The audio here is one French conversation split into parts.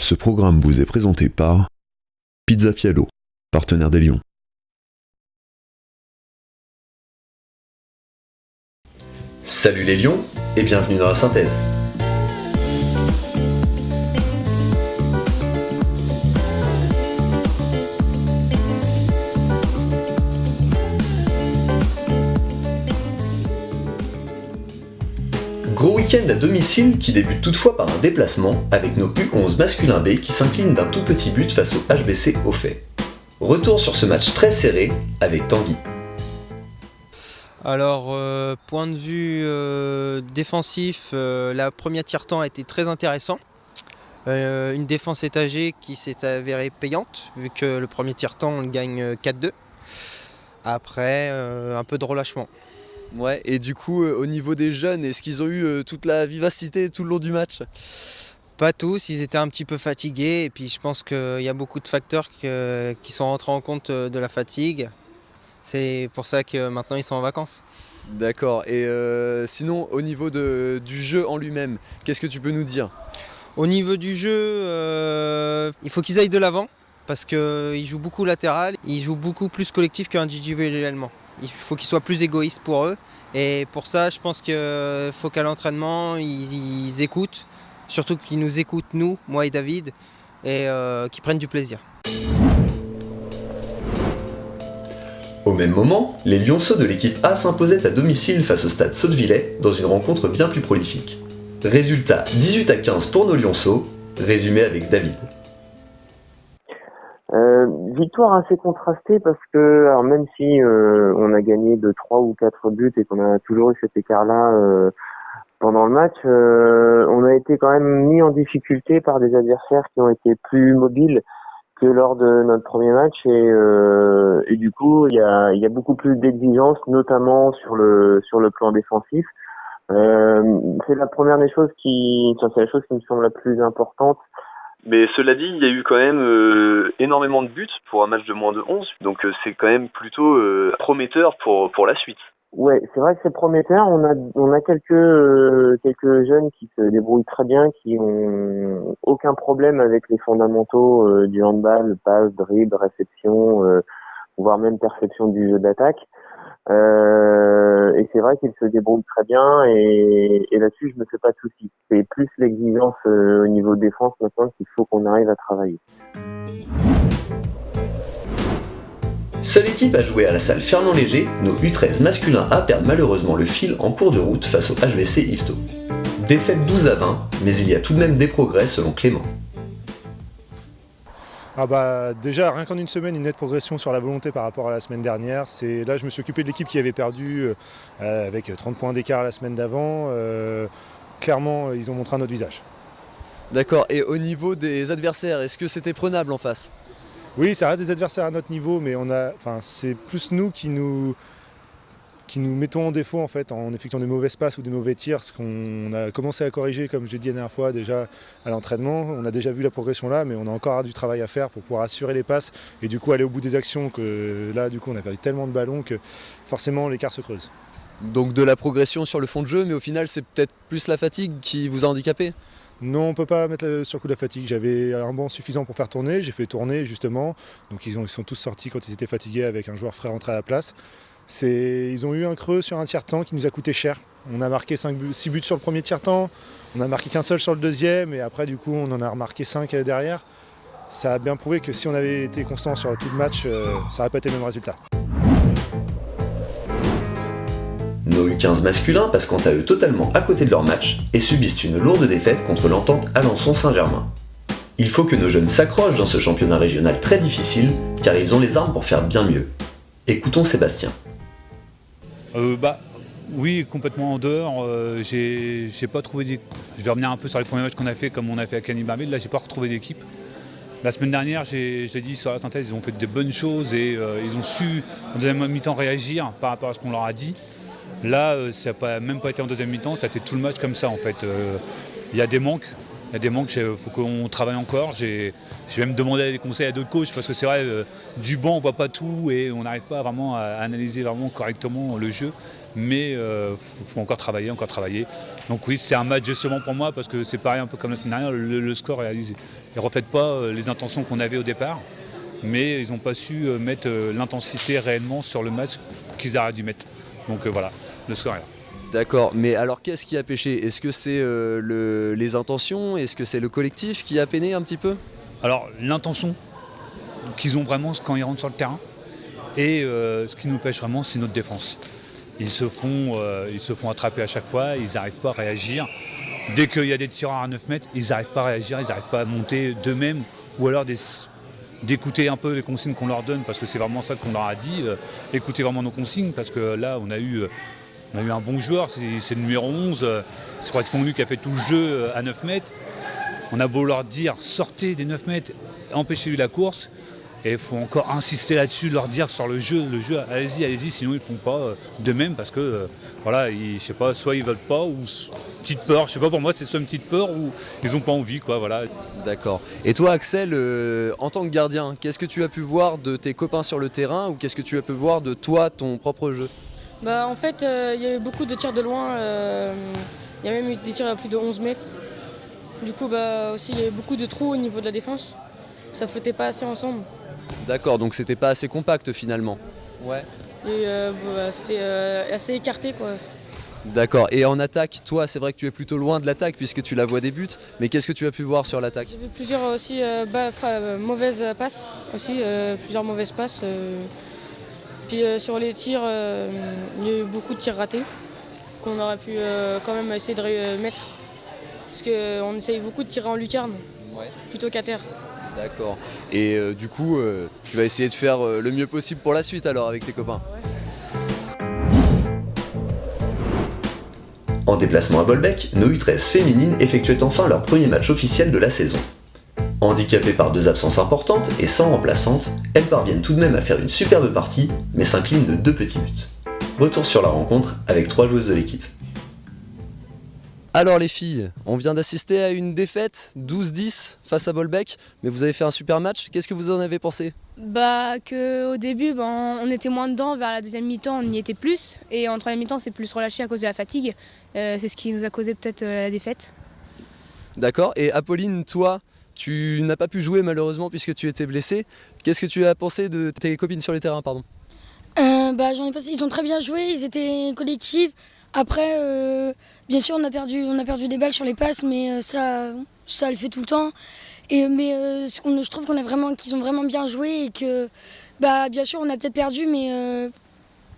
Ce programme vous est présenté par Pizza Fialo, partenaire des Lions. Salut les Lions et bienvenue dans la synthèse. Gros week-end à domicile qui débute toutefois par un déplacement avec nos U11 masculins B qui s'inclinent d'un tout petit but face au HBC Auffay. Retour sur ce match très serré avec Tanguy. Alors, point de vue défensif, la première tiers-temps a été très intéressant. Une défense étagée qui s'est avérée payante, vu que le premier tiers-temps, on le gagne 4-2. Après, un peu de relâchement. Ouais, et du coup, au niveau des jeunes, est-ce qu'ils ont eu toute la vivacité tout le long du match ? Pas tous, ils étaient un petit peu fatigués. Et puis, je pense qu'il y a beaucoup de facteurs qui sont rentrés en compte de la fatigue. C'est pour ça que maintenant, ils sont en vacances. D'accord, et sinon, au niveau du jeu en lui-même, qu'est-ce que tu peux nous dire ? Au niveau du jeu, il faut qu'ils aillent de l'avant. Parce qu'ils jouent beaucoup latéral, ils jouent beaucoup plus collectif qu'individuellement. Il faut qu'ils soient plus égoïstes pour eux. Et pour ça, je pense qu'il faut qu'à l'entraînement, ils écoutent. Surtout qu'ils nous écoutent, nous, moi et David, et qu'ils prennent du plaisir. Au même moment, les Lionceaux de l'équipe A s'imposaient à domicile face au stade Sautevillais dans une rencontre bien plus prolifique. Résultat 18-15 pour nos Lionceaux, résumé avec David. Victoire assez contrastée parce que alors même si on a gagné de 3 ou 4 buts et qu'on a toujours eu cet écart-là pendant le match, on a été quand même mis en difficulté par des adversaires qui ont été plus mobiles que lors de notre premier match et du coup il y a beaucoup plus d'exigences, notamment sur le plan défensif. C'est la première des choses c'est la chose qui me semble la plus importante. Mais cela dit, il y a eu quand même énormément de buts pour un match de moins de 11, donc c'est quand même plutôt prometteur pour la suite. Ouais, c'est vrai que c'est prometteur. On a quelques jeunes qui se débrouillent très bien, qui ont aucun problème avec les fondamentaux du handball, passe, dribble, réception, voire même perception du jeu d'attaque. Et c'est vrai qu'ils se débrouillent très bien et là-dessus je me fais pas de soucis. C'est plus l'exigence au niveau de défense maintenant qu'il faut qu'on arrive à travailler. Seule équipe à jouer à la salle Fernand Léger, nos U13 masculins A perdent malheureusement le fil en cours de route face au HBC Yvetot. Défaite 12-20, mais il y a tout de même des progrès selon Clément. Déjà, rien qu'en une semaine, une nette progression sur la volonté par rapport à la semaine dernière. Là, je me suis occupé de l'équipe qui avait perdu avec 30 points d'écart la semaine d'avant. Clairement, ils ont montré un autre visage. D'accord, et au niveau des adversaires, est-ce que c'était prenable en face ? Oui, ça reste des adversaires à notre niveau, mais c'est plus nous qui nous mettons en défaut en fait en effectuant des mauvaises passes ou des mauvais tirs, ce qu'on a commencé à corriger comme j'ai dit la dernière fois déjà à l'entraînement. On a déjà vu la progression là, mais on a encore du travail à faire pour pouvoir assurer les passes et du coup aller au bout des actions que là du coup on a perdu tellement de ballons que forcément l'écart se creuse. Donc de la progression sur le fond de jeu, mais au final c'est peut-être plus la fatigue qui vous a handicapé ? Non, on ne peut pas mettre sur le coup de la fatigue. J'avais un banc suffisant pour faire tourner, j'ai fait tourner justement. Donc ils sont tous sortis quand ils étaient fatigués avec un joueur frais rentré à la place. Ils ont eu un creux sur un tiers-temps qui nous a coûté cher. On a marqué 6 buts sur le premier tiers-temps, on n'a marqué qu'un seul sur le deuxième et après du coup on en a remarqué 5 derrière. Ça a bien prouvé que si on avait été constant sur tout le match, ça n'aurait pas été le même résultat. Nos U15 masculins passent quant à eux totalement à côté de leur match et subissent une lourde défaite contre l'entente Alençon-Saint-Germain. Il faut que nos jeunes s'accrochent dans ce championnat régional très difficile car ils ont les armes pour faire bien mieux. Écoutons Sébastien. Oui, complètement en dehors. J'ai pas trouvé Je vais revenir un peu sur les premiers matchs qu'on a fait, comme on a fait à Cagny-Barbille. Là, j'ai pas retrouvé d'équipe. La semaine dernière, j'ai dit sur la synthèse, ils ont fait de bonnes choses et ils ont su en deuxième mi-temps réagir par rapport à ce qu'on leur a dit. Là, ça n'a même pas été en deuxième mi-temps, ça a été tout le match comme ça en fait. Il y a des manques. Il faut qu'on travaille encore. J'ai même demandé des conseils à d'autres coachs parce que c'est vrai, du banc on voit pas tout et on n'arrive pas vraiment à analyser vraiment correctement le jeu. mais faut encore travailler. Donc oui, c'est un match justement pour moi, parce que c'est pareil un peu comme la semaine dernière, le score ne reflète pas les intentions qu'on avait au départ, mais ils n'ont pas su mettre l'intensité réellement sur le match qu'ils auraient dû mettre. Donc voilà, le score est là. D'accord, mais alors qu'est-ce qui a pêché? Est-ce que c'est les intentions? Est-ce que c'est le collectif qui a peiné un petit peu? Alors l'intention qu'ils ont vraiment quand ils rentrent sur le terrain, et ce qui nous pêche vraiment, c'est notre défense. Ils se font attraper à chaque fois, ils n'arrivent pas à réagir. Dès qu'il y a des tireurs à 9 mètres, ils n'arrivent pas à réagir, ils n'arrivent pas à monter d'eux-mêmes, ou alors d'écouter un peu les consignes qu'on leur donne, parce que c'est vraiment ça qu'on leur a dit, écoutez vraiment nos consignes, parce que là on a eu un bon joueur, c'est le numéro 11, c'est pratiquement lui qui a fait tout le jeu à 9 mètres. On a beau leur dire sortez des 9 mètres, empêchez-lui la course, et il faut encore insister là-dessus, leur dire sur le jeu, allez-y, sinon ils ne font pas d'eux-mêmes, parce que voilà, je sais pas, soit ils veulent pas, ou petite peur, je sais pas, pour moi c'est soit une petite peur ou ils n'ont pas envie, quoi, voilà. D'accord. Et toi Axel, en tant que gardien, qu'est-ce que tu as pu voir de tes copains sur le terrain, ou qu'est-ce que tu as pu voir de toi, ton propre jeu? En fait, il y a eu beaucoup de tirs de loin, il y a même eu des tirs à plus de 11 mètres. Du coup, aussi, il y a eu beaucoup de trous au niveau de la défense. Ça flottait pas assez ensemble. D'accord, donc c'était pas assez compact finalement. Ouais. Et c'était assez écarté, quoi. D'accord, et en attaque, toi c'est vrai que tu es plutôt loin de l'attaque puisque tu la vois des buts, mais qu'est-ce que tu as pu voir sur l'attaque? J'ai vu plusieurs aussi mauvaises passes, aussi, plusieurs mauvaises passes. Puis sur les tirs, il y a eu beaucoup de tirs ratés qu'on aurait pu quand même essayer de mettre. Parce qu'on essaye beaucoup de tirer en lucarne, plutôt qu'à terre. D'accord. Et du coup, tu vas essayer de faire le mieux possible pour la suite alors avec tes copains. En déplacement à Bolbec, nos U13 féminines effectuaient enfin leur premier match officiel de la saison. Handicapées par 2 absences importantes et sans remplaçante, elles parviennent tout de même à faire une superbe partie, mais s'inclinent de 2 petits buts. Retour sur la rencontre avec 3 joueuses de l'équipe. Alors les filles, on vient d'assister à une défaite 12-10 face à Bolbec, mais vous avez fait un super match, qu'est-ce que vous en avez pensé? Qu'au début, on était moins dedans, vers la deuxième mi-temps on y était plus, et en troisième mi-temps c'est plus relâché à cause de la fatigue, c'est ce qui nous a causé peut-être la défaite. D'accord, et Apolline, toi, tu n'as pas pu jouer malheureusement puisque tu étais blessée. Qu'est-ce que tu as pensé de tes copines sur les terrains, pardon? J'en ai passé, ils ont très bien joué, ils étaient collectifs. Après, bien sûr, on a perdu des balles sur les passes, mais ça le fait tout le temps. Je trouve qu'ils ont vraiment bien joué et que, bien sûr, on a peut-être perdu, mais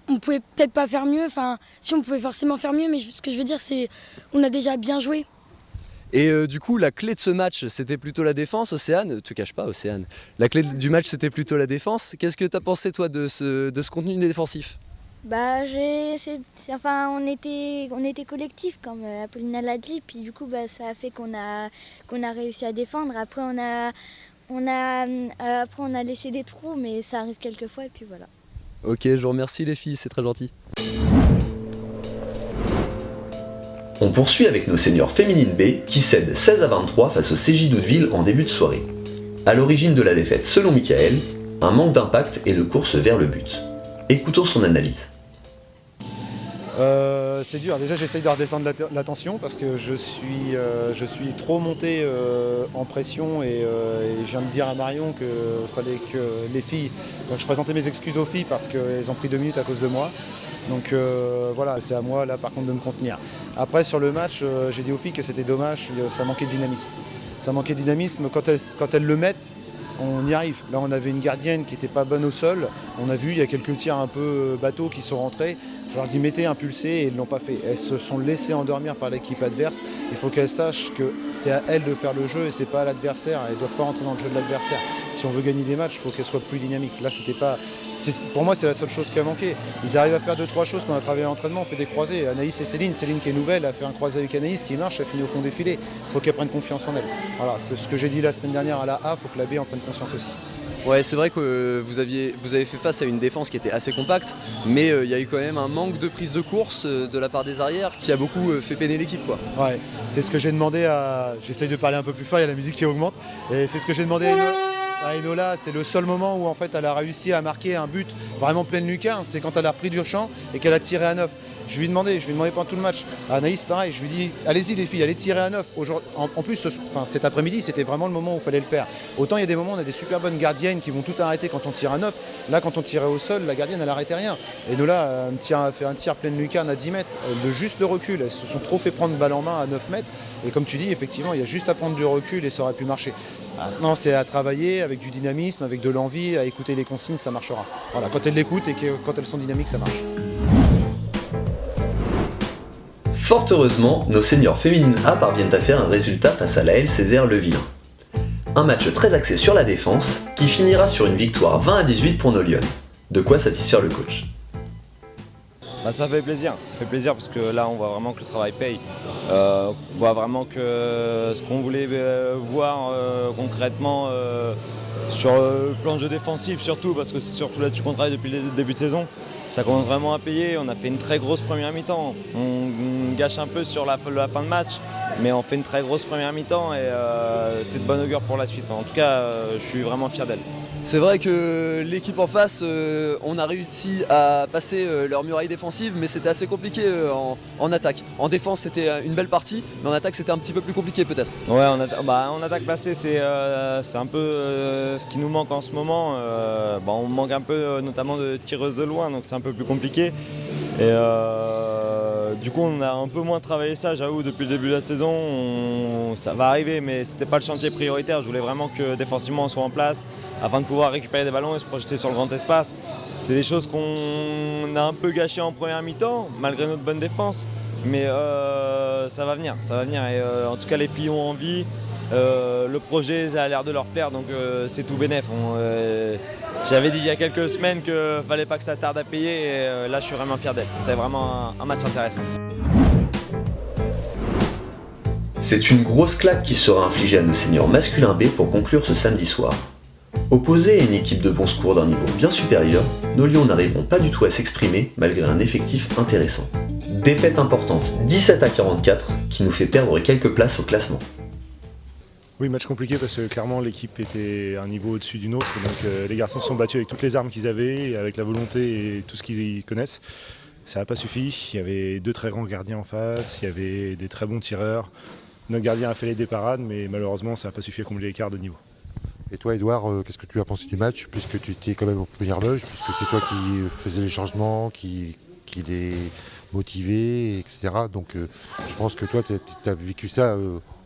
on pouvait peut-être pas faire mieux. Enfin, si on pouvait forcément faire mieux, mais ce que je veux dire, c'est on a déjà bien joué. Et du coup, la clé de ce match, c'était plutôt la défense, Océane. Te cache pas, Océane. La clé du match, c'était plutôt la défense. Qu'est-ce que tu as pensé, toi, de ce contenu défensif? On était collectif comme Apollina l'a dit, puis du coup ça a fait qu'on a réussi à défendre. Après on a laissé des trous, mais ça arrive quelquefois et puis voilà. Ok, je vous remercie les filles, c'est très gentil. On poursuit avec nos seniors féminines B qui cèdent 16-23 face au CJ d'Hauteville en début de soirée. À l'origine de la défaite, selon Michael, un manque d'impact et de course vers le but. Écoutons son analyse. C'est dur, déjà j'essaye de redescendre la tension parce que je suis trop monté en pression et je viens de dire à Marion qu'il fallait que les filles, donc je présentais mes excuses aux filles parce qu'elles ont pris 2 minutes à cause de moi. Donc voilà, c'est à moi là par contre de me contenir. Après sur le match, j'ai dit aux filles que c'était dommage, ça manquait de dynamisme. Ça manquait de dynamisme quand elles le mettent. On y arrive. Là, on avait une gardienne qui n'était pas bonne au sol. On a vu, il y a quelques tirs un peu bateaux qui sont rentrés. Je leur dis mettez, impulsez et ils ne l'ont pas fait. Elles se sont laissées endormir par l'équipe adverse. Il faut qu'elles sachent que c'est à elles de faire le jeu et c'est pas à l'adversaire. Elles ne doivent pas rentrer dans le jeu de l'adversaire. Si on veut gagner des matchs, il faut qu'elles soient plus dynamiques. Là, c'était pas. Pour moi, c'est la seule chose qui a manqué. Ils arrivent à faire 2-3 choses qu'on a travaillé à l'entraînement, on fait des croisés. Anaïs et Céline qui est nouvelle, a fait un croisé avec Anaïs qui marche, elle finit au fond des filets. Il faut qu'elle prenne confiance en elle. Voilà, c'est ce que j'ai dit la semaine dernière à la A, il faut que la B en prenne conscience aussi. Ouais, c'est vrai que vous avez fait face à une défense qui était assez compacte, mais il y a eu quand même un manque de prise de course de la part des arrières qui a beaucoup fait peiner l'équipe, quoi. Ouais, c'est ce que j'ai demandé à... J'essaye de parler un peu plus fort, il y a la musique qui augmente. Et c'est ce que j'ai demandé à Enola, c'est le seul moment où en fait elle a réussi à marquer un but vraiment pleine lucarne, c'est quand elle a repris du champ et qu'elle a tiré à 9. Je lui demandais pendant tout le match. À Anaïs, pareil, je lui dis, allez-y les filles, allez tirer à 9. En plus, cet après-midi, c'était vraiment le moment où il fallait le faire. Autant il y a des moments où on a des super bonnes gardiennes qui vont tout arrêter quand on tire à 9. Là, quand on tirait au sol, la gardienne, elle n'arrêtait rien. Et nous là, a fait un tir pleine lucarne à 10 mètres. Juste le recul, elles se sont trop fait prendre balle en main à 9 mètres. Et comme tu dis, effectivement, il y a juste à prendre du recul et ça aurait pu marcher. Maintenant, c'est à travailler avec du dynamisme, avec de l'envie, à écouter les consignes, ça marchera. Voilà, quand elles l'écoutent et quand elles sont dynamiques, ça marche. Fort heureusement, nos seniors féminines A parviennent à faire un résultat face à l'AL Césaire-le-Vilain. Un match très axé sur la défense, qui finira sur une victoire 20-18 pour nos Lyonnes. De quoi satisfaire le coach. Ça fait plaisir parce que là on voit vraiment que le travail paye. On voit vraiment que ce qu'on voulait voir concrètement sur le plan de jeu défensif surtout, parce que c'est surtout là-dessus qu'on travaille depuis le début de saison. Ça commence vraiment à payer, on a fait une très grosse première mi-temps. On gâche un peu sur la fin de match, mais on fait une très grosse première mi-temps et c'est de bonne augure pour la suite. En tout cas, je suis vraiment fier d'elle. C'est vrai que l'équipe en face, on a réussi à passer leur muraille défensive, mais c'était assez compliqué en attaque. En défense, c'était une belle partie, mais en attaque, c'était un petit peu plus compliqué peut-être. Ouais, en attaque placée, c'est un peu ce qui nous manque en ce moment. On manque un peu notamment de tireuses de loin, donc c'est un peu plus compliqué. Et du coup, on a un peu moins travaillé ça, j'avoue, depuis le début de la saison. Ça va arriver, mais c'était pas le chantier prioritaire. Je voulais vraiment que défensivement on soit en place afin de pouvoir récupérer des ballons et se projeter sur le grand espace. C'est des choses qu'on a un peu gâchées en première mi-temps, malgré notre bonne défense. Mais ça va venir. Et en tout cas, les filles ont envie. Le projet, ça a l'air de leur plaire, donc c'est tout bénef. J'avais dit il y a quelques semaines qu'il ne fallait pas que ça tarde à payer, et là je suis vraiment fier d'elle. C'est vraiment un match intéressant. C'est une grosse claque qui sera infligée à nos seniors masculins B pour conclure ce samedi soir. Opposés à une équipe de bons secours d'un niveau bien supérieur, nos Lions n'arriveront pas du tout à s'exprimer malgré un effectif intéressant. Défaite importante, 17-44, qui nous fait perdre quelques places au classement. Oui, match compliqué parce que clairement l'équipe était un niveau au-dessus d'une autre. Donc les garçons se sont battus avec toutes les armes qu'ils avaient, avec la volonté et tout ce qu'ils connaissent. Ça n'a pas suffi. Il y avait 2 très grands gardiens en face, il y avait des très bons tireurs. Notre gardien a fait les déparades, mais malheureusement ça n'a pas suffi à combler l'écart de niveau. Et toi, Edouard, qu'est-ce que tu as pensé du match, puisque tu étais quand même en première loge, puisque c'est toi qui faisais les changements, qui les motivait, etc. Donc je pense que toi, tu as vécu ça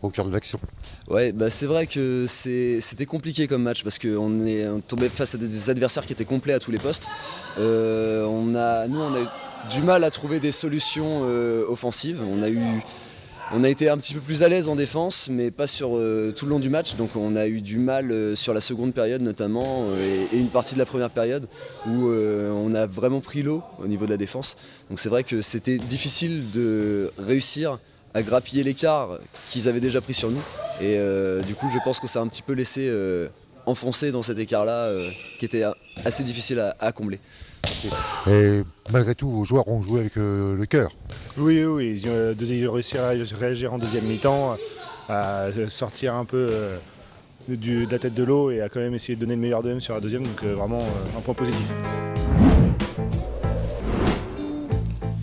au cœur de l'action. Ouais, c'est vrai que c'était compliqué comme match parce qu'on est tombé face à des adversaires qui étaient complets à tous les postes. On a eu du mal à trouver des solutions offensives. On a été un petit peu plus à l'aise en défense, mais pas sur tout le long du match. Donc on a eu du mal sur la seconde période notamment et une partie de la première période où on a vraiment pris l'eau au niveau de la défense. Donc c'est vrai que c'était difficile de réussir à grappiller l'écart qu'ils avaient déjà pris sur nous. Et du coup, je pense que ça a un petit peu laissé enfoncer dans cet écart-là qui était assez difficile à combler. Et malgré tout, vos joueurs ont joué avec le cœur. Oui, ils ont réussi à réagir en deuxième mi-temps, à sortir un peu de la tête de l'eau et à quand même essayer de donner le meilleur d'eux-mêmes sur la deuxième. Donc vraiment un point positif.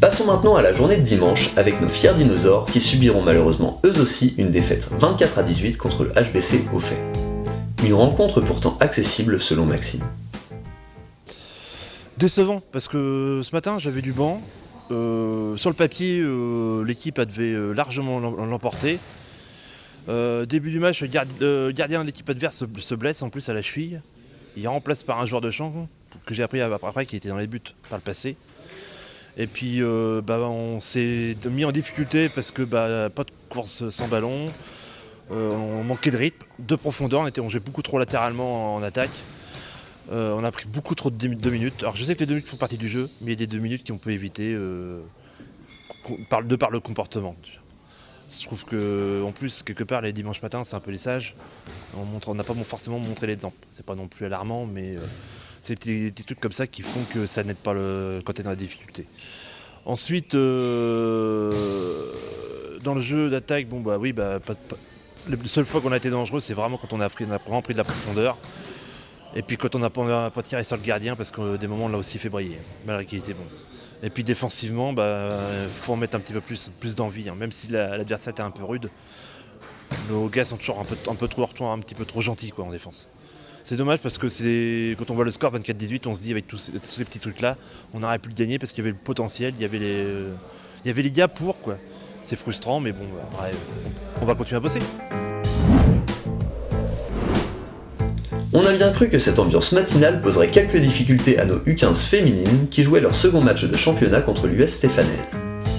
Passons maintenant à la journée de dimanche avec nos fiers dinosaures qui subiront malheureusement eux aussi une défaite 24-18 contre le HBC au fait. Une rencontre pourtant accessible selon Maxime. Décevant parce que ce matin j'avais du banc. Sur le papier, l'équipe devait largement l'emporter. Début du match, le gardien de l'équipe adverse se blesse en plus à la cheville. Il est remplacé par un joueur de champ que j'ai appris après qui était dans les buts par le passé. Et puis on s'est mis en difficulté parce que pas de course sans ballon, on manquait de rythme, de profondeur, on jouait beaucoup trop latéralement en attaque. On a pris beaucoup trop de 2 minutes. Alors je sais que les 2 minutes font partie du jeu, mais il y a des 2 minutes qu'on peut éviter par le comportement. Je trouve que en plus, quelque part, les dimanches matins, c'est un peu les sages. On n'a pas forcément montré l'exemple. C'est pas non plus alarmant, mais c'est des petits trucs comme ça qui font que ça n'aide pas quand tu es dans la difficulté. Ensuite, dans le jeu d'attaque, la seule fois qu'on a été dangereux, c'est vraiment quand on a vraiment pris de la profondeur. Et puis quand on n'a pas tiré sur le gardien, parce que des moments on l'a aussi fait briller, malgré qu'il était bon. Et puis défensivement, faut en mettre un petit peu plus d'envie, hein. Même si l'adversaire était un peu rude, nos gars sont toujours un petit peu trop gentils quoi, en défense. C'est dommage parce que quand on voit le score 24-18, on se dit avec tous ces petits trucs-là, on aurait pu le gagner parce qu'il y avait le potentiel, il y avait les gars pour quoi. C'est frustrant, mais bon, on va continuer à bosser. On a bien cru que cette ambiance matinale poserait quelques difficultés à nos U15 féminines qui jouaient leur second match de championnat contre l'US stéphanaise.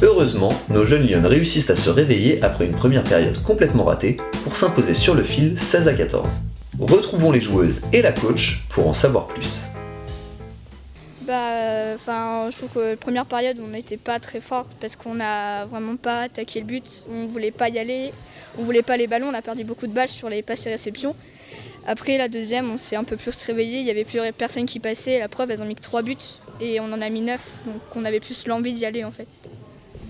Heureusement, nos jeunes lionnes réussissent à se réveiller après une première période complètement ratée pour s'imposer sur le fil 16-14. Retrouvons les joueuses et la coach pour en savoir plus. Je trouve que la première période on n'était pas très forte parce qu'on n'a vraiment pas attaqué le but, on voulait pas y aller, on voulait pas les ballons, on a perdu beaucoup de balles sur les passes et réceptions. Après la deuxième on s'est un peu plus réveillé, il y avait plus personne qui passait, la preuve elles ont mis que 3 buts et on en a mis 9, donc on avait plus l'envie d'y aller en fait.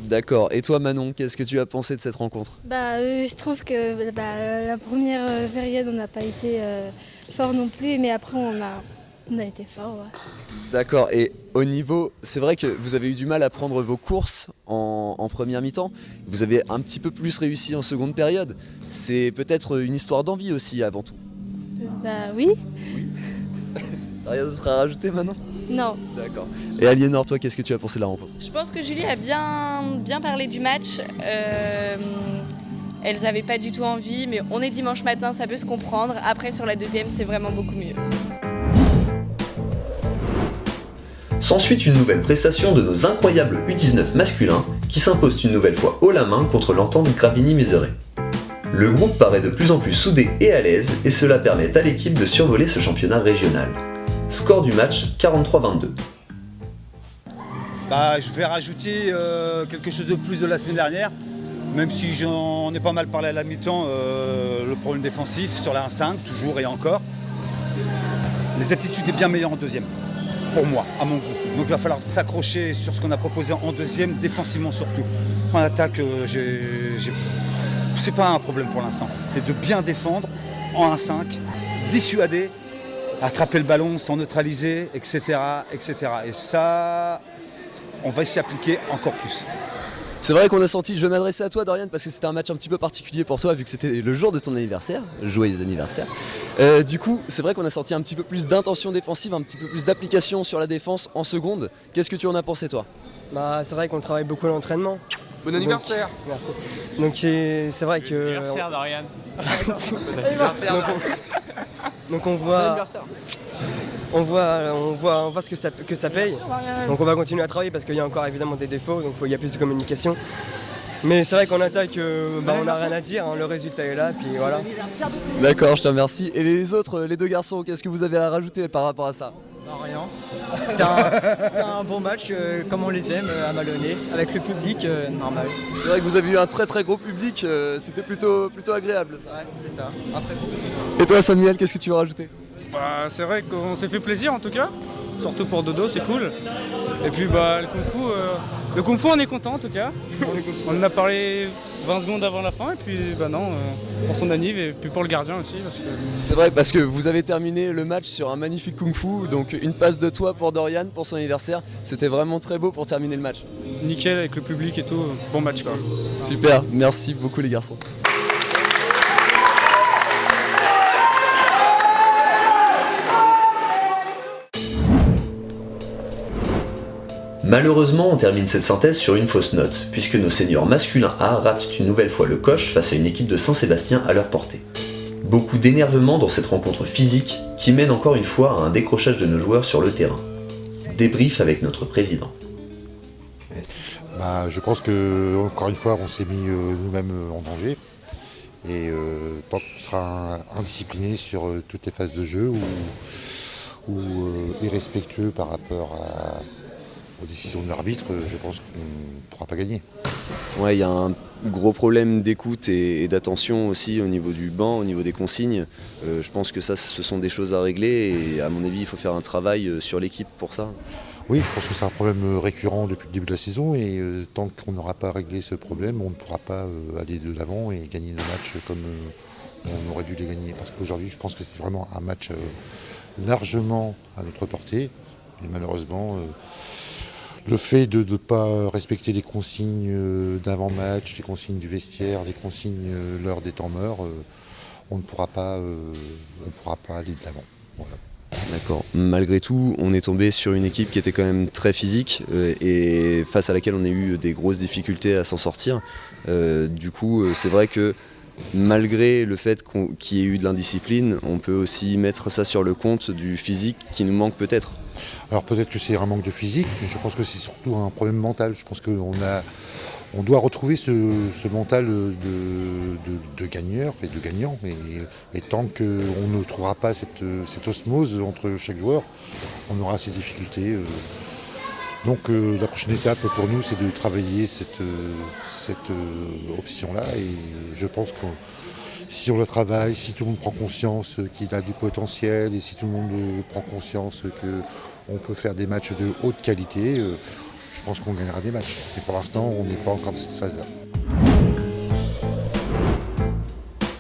D'accord. Et toi Manon, qu'est-ce que tu as pensé de cette rencontre ? Je trouve que la première période on n'a pas été fort non plus, mais après on a été fort. Ouais. D'accord. Et au niveau, c'est vrai que vous avez eu du mal à prendre vos courses en première mi-temps. Vous avez un petit peu plus réussi en seconde période. C'est peut-être une histoire d'envie aussi avant tout. Oui. T'as rien d'autre à rajouter Manon ? Non. D'accord. Et Aliénor, toi, qu'est-ce que tu as pensé de la rencontre ? Je pense que Julie a bien parlé du match. Elles n'avaient pas du tout envie, mais on est dimanche matin, ça peut se comprendre. Après, sur la deuxième, c'est vraiment beaucoup mieux. S'ensuit une nouvelle prestation de nos incroyables U19 masculins qui s'imposent une nouvelle fois haut la main contre l'entente Gravigny-Mézeray. Le groupe paraît de plus en plus soudé et à l'aise et cela permet à l'équipe de survoler ce championnat régional. Score du match 43-22. Je vais rajouter quelque chose de plus de la semaine dernière, même si j'en ai pas mal parlé à la mi-temps, le problème défensif sur la 1-5, toujours et encore. Les attitudes est bien meilleures en deuxième, pour moi, à mon goût. Donc il va falloir s'accrocher sur ce qu'on a proposé en deuxième, défensivement surtout. En attaque, c'est pas un problème pour l'instant. C'est de bien défendre en 1-5, dissuader, attraper le ballon sans neutraliser, etc., etc. Et ça, on va s'y appliquer encore plus. C'est vrai qu'on a senti, je vais m'adresser à toi Dorian parce que c'était un match un petit peu particulier pour toi vu que c'était le jour de ton anniversaire, joyeux anniversaire. Du coup, c'est vrai qu'on a senti un petit peu plus d'intention défensive, un petit peu plus d'application sur la défense en seconde. Qu'est-ce que tu en as pensé toi ? C'est vrai qu'on travaille beaucoup à l'entraînement. Bon anniversaire. Merci. Donc c'est vrai que... Bon anniversaire Dorian. Donc on voit ce que ça paye. Donc on va continuer à travailler parce qu'il y a encore évidemment des défauts, donc il y a plus de communication. Mais c'est vrai qu'en attaque, on n'a rien à dire, hein, le résultat est là, puis voilà. D'accord, je te remercie. Et les autres, les deux garçons, qu'est-ce que vous avez à rajouter par rapport à ça ? Rien. C'était un bon match, comme on les aime, à Malonnet, avec le public normal. C'est vrai que vous avez eu un très très gros public, c'était plutôt agréable ça. Ouais, c'est ça. Après. Et toi Samuel, qu'est-ce que tu veux rajouter ? C'est vrai qu'on s'est fait plaisir en tout cas, surtout pour Dodo, c'est cool. Et puis le Kung Fu on est content en tout cas. On en a parlé 20 secondes avant la fin et puis pour son anniv et puis pour le gardien aussi. C'est vrai parce que vous avez terminé le match sur un magnifique Kung Fu, donc une passe de toi pour Dorian pour son anniversaire. C'était vraiment très beau pour terminer le match. Nickel avec le public et tout, bon match quoi. Super, merci beaucoup les garçons. Malheureusement, on termine cette synthèse sur une fausse note, puisque nos seniors masculins A ratent une nouvelle fois le coche face à une équipe de Saint-Sébastien à leur portée. Beaucoup d'énervement dans cette rencontre physique qui mène encore une fois à un décrochage de nos joueurs sur le terrain. Débrief avec notre président. Je pense que encore une fois on s'est mis nous-mêmes en danger. Et tant qu'on sera indiscipliné sur toutes les phases de jeu ou irrespectueux par rapport aux décisions de l'arbitre, je pense qu'on ne pourra pas gagner. Ouais, il y a un gros problème d'écoute et d'attention aussi au niveau du banc, au niveau des consignes. Je pense que ça, ce sont des choses à régler et à mon avis, il faut faire un travail sur l'équipe pour ça. Oui, je pense que c'est un problème récurrent depuis le début de la saison et tant qu'on n'aura pas réglé ce problème, on ne pourra pas aller de l'avant et gagner nos matchs comme on aurait dû les gagner. Parce qu'aujourd'hui, je pense que c'est vraiment un match largement à notre portée et malheureusement, le fait de ne pas respecter les consignes d'avant-match, les consignes du vestiaire, les consignes l'heure des temps morts, on ne pourra pas aller de l'avant. Voilà. D'accord. Malgré tout, on est tombé sur une équipe qui était quand même très physique et face à laquelle on a eu des grosses difficultés à s'en sortir. Du coup, c'est vrai que malgré le fait qu'il y ait eu de l'indiscipline, on peut aussi mettre ça sur le compte du physique qui nous manque peut-être. Alors peut-être que c'est un manque de physique, mais je pense que c'est surtout un problème mental. Je pense qu'on doit retrouver ce mental de gagneur et de gagnant. Et tant qu'on ne trouvera pas cette osmose entre chaque joueur, on aura ces difficultés. Donc la prochaine étape pour nous, c'est de travailler cette option-là. Et je pense que si on la travaille, si tout le monde prend conscience qu'il a du potentiel et si tout le monde prend conscience qu'on peut faire des matchs de haute qualité, je pense qu'on gagnera des matchs. Mais pour l'instant, on n'est pas encore dans cette phase-là.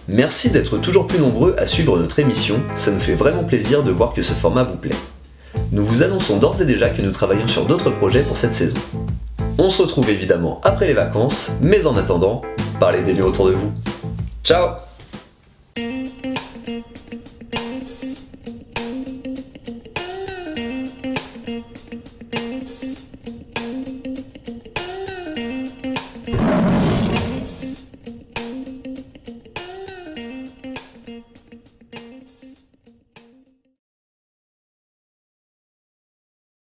Merci d'être toujours plus nombreux à suivre notre émission, ça nous fait vraiment plaisir de voir que ce format vous plaît. Nous vous annonçons d'ores et déjà que nous travaillons sur d'autres projets pour cette saison. On se retrouve évidemment après les vacances, mais en attendant, parlez des lieux autour de vous. Ciao!